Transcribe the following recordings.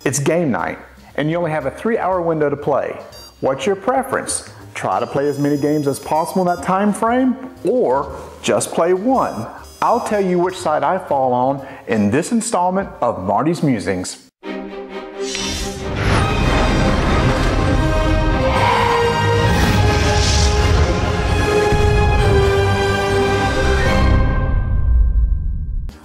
It's game night, and you only have a 3-hour window to play. What's your preference? Try to play as many games as possible in that time frame, or just play one? I'll tell you which side I fall on in this installment of Marty's Musings.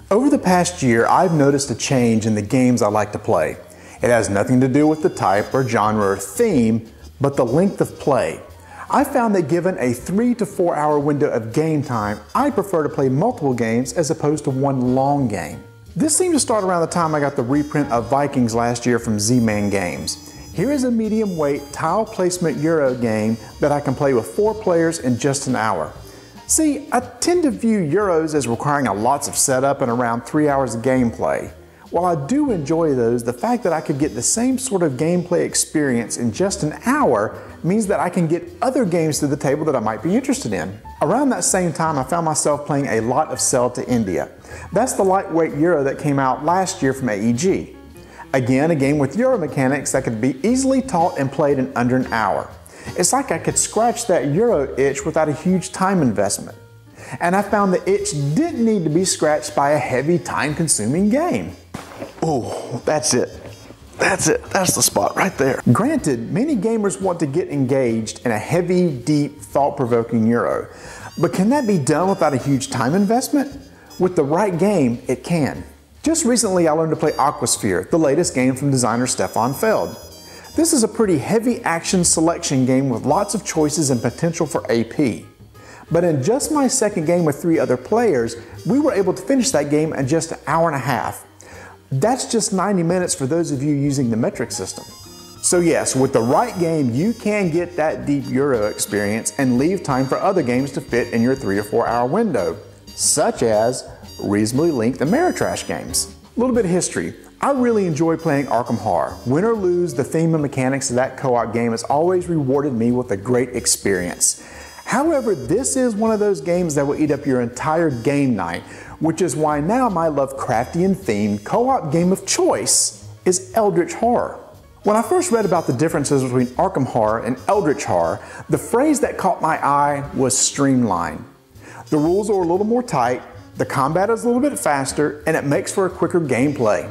Over the past year, I've noticed a change in the games I like to play. It has nothing to do with the type or genre or theme, but the length of play. I found that given a 3 to 4 hour window of game time, I prefer to play multiple games as opposed to one long game. This seemed to start around the time I got the reprint of Vikings last year from Z-Man Games. Here is a medium weight tile placement Euro game that I can play with 4 players in just an hour. See, I tend to view Euros as requiring lots of setup and around 3 hours of gameplay. While I do enjoy those, the fact that I could get the same sort of gameplay experience in just an hour means that I can get other games to the table that I might be interested in. Around that same time, I found myself playing a lot of Sail to India. That's the lightweight Euro that came out last year from AEG. Again, a game with Euro mechanics that could be easily taught and played in under an hour. It's like I could scratch that Euro itch without a huge time investment. And I found the itch didn't need to be scratched by a heavy, time-consuming game. Oh, that's it. That's it. That's the spot right there. Granted, many gamers want to get engaged in a heavy, deep, thought-provoking Euro. But can that be done without a huge time investment? With the right game, it can. Just recently, I learned to play Aquasphere, the latest game from designer Stefan Feld. This is a pretty heavy action selection game with lots of choices and potential for AP. But in just my second game with 3 other players, we were able to finish that game in just an hour and a half. That's just 90 minutes for those of you using the metric system. So yes, with the right game, you can get that deep Euro experience and leave time for other games to fit in your 3 or 4 hour window, such as reasonably length Ameritrash games. A little bit of history. I really enjoy playing Arkham Horror. Win or lose, the theme and mechanics of that co-op game has always rewarded me with a great experience. However, this is one of those games that will eat up your entire game night, which is why now my Lovecraftian themed co-op game of choice is Eldritch Horror. When I first read about the differences between Arkham Horror and Eldritch Horror, the phrase that caught my eye was streamline. The rules are a little more tight, the combat is a little bit faster, and it makes for a quicker gameplay.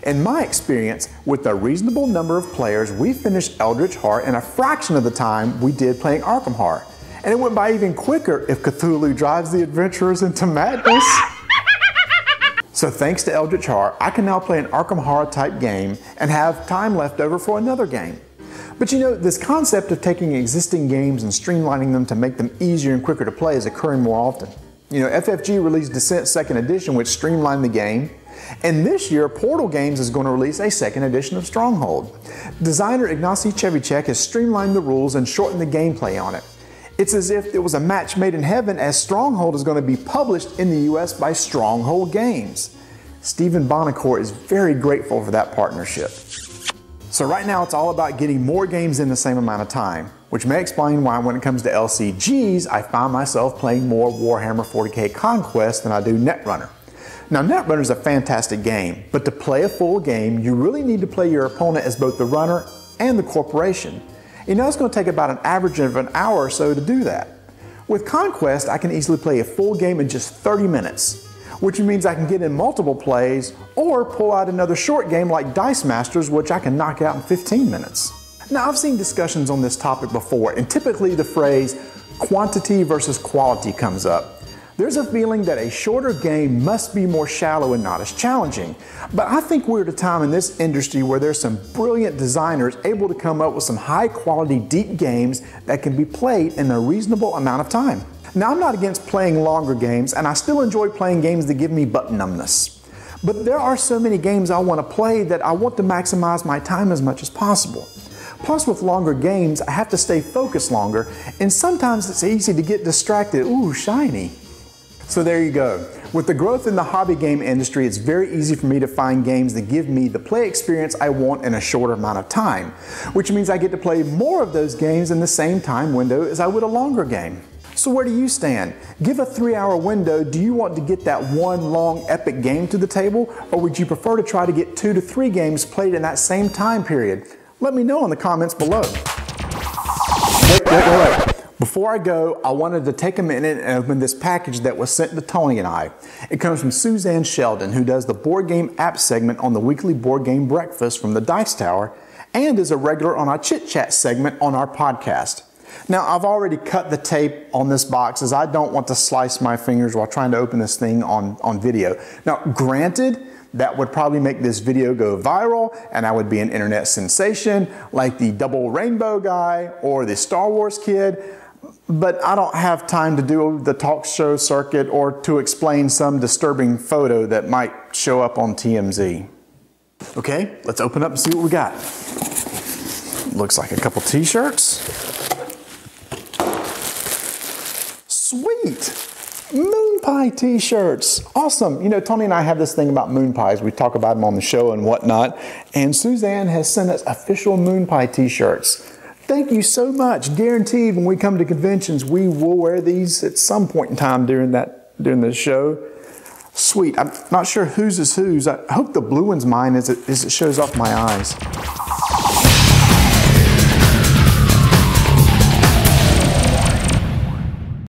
In my experience, with a reasonable number of players, we finished Eldritch Horror in a fraction of the time we did playing Arkham Horror. And it went by even quicker if Cthulhu drives the adventurers into madness. So thanks to Eldritch Horror, I can now play an Arkham Horror type game and have time left over for another game. But you know, this concept of taking existing games and streamlining them to make them easier and quicker to play is occurring more often. You know, FFG released Descent 2nd Edition, which streamlined the game. And this year, Portal Games is going to release a 2nd edition of Stronghold. Designer Ignacy Chevicek has streamlined the rules and shortened the gameplay on it. It's as if it was a match made in heaven, as Stronghold is going to be published in the US by Stronghold Games. Stephen Bonacore is very grateful for that partnership. So right now it's all about getting more games in the same amount of time, which may explain why when it comes to LCGs, I find myself playing more Warhammer 40k Conquest than I do Netrunner. Now, Netrunner is a fantastic game, but to play a full game, you really need to play your opponent as both the runner and the corporation. You know, it's going to take about an average of an hour or so to do that. With Conquest, I can easily play a full game in just 30 minutes, which means I can get in multiple plays or pull out another short game like Dice Masters, which I can knock out in 15 minutes. Now, I've seen discussions on this topic before, and typically the phrase quantity versus quality comes up. There's a feeling that a shorter game must be more shallow and not as challenging. But I think we're at a time in this industry where there's some brilliant designers able to come up with some high quality, deep games that can be played in a reasonable amount of time. Now, I'm not against playing longer games, and I still enjoy playing games that give me button numbness. But there are so many games I want to play that I want to maximize my time as much as possible. Plus, with longer games, I have to stay focused longer, and sometimes it's easy to get distracted. Ooh, shiny. So there you go. With the growth in the hobby game industry, it's very easy for me to find games that give me the play experience I want in a shorter amount of time, which means I get to play more of those games in the same time window as I would a longer game. So where do you stand? Give a 3-hour window. Do you want to get that one long epic game to the table, or would you prefer to try to get 2 to 3 games played in that same time period? Let me know in the comments below. Wait. Before I go, I wanted to take a minute and open this package that was sent to Tony and I. It comes from Suzanne Sheldon, who does the board game app segment on the weekly board game breakfast from the Dice Tower, and is a regular on our Chit Chat segment on our podcast. Now, I've already cut the tape on this box as I don't want to slice my fingers while trying to open this thing on video. Now, granted, that would probably make this video go viral and I would be an internet sensation like the Double Rainbow guy or the Star Wars kid, but I don't have time to do the talk show circuit or to explain some disturbing photo that might show up on TMZ. Okay, let's open up and see what we got. Looks like a couple t-shirts. Sweet! Moon pie t-shirts. Awesome. You know, Tony and I have this thing about moon pies. We talk about them on the show and whatnot. And Suzanne has sent us official moon pie t-shirts. Thank you so much. Guaranteed when we come to conventions, we will wear these at some point in time during the show. Sweet. I'm not sure whose is whose. I hope the blue one's mine as it shows off my eyes.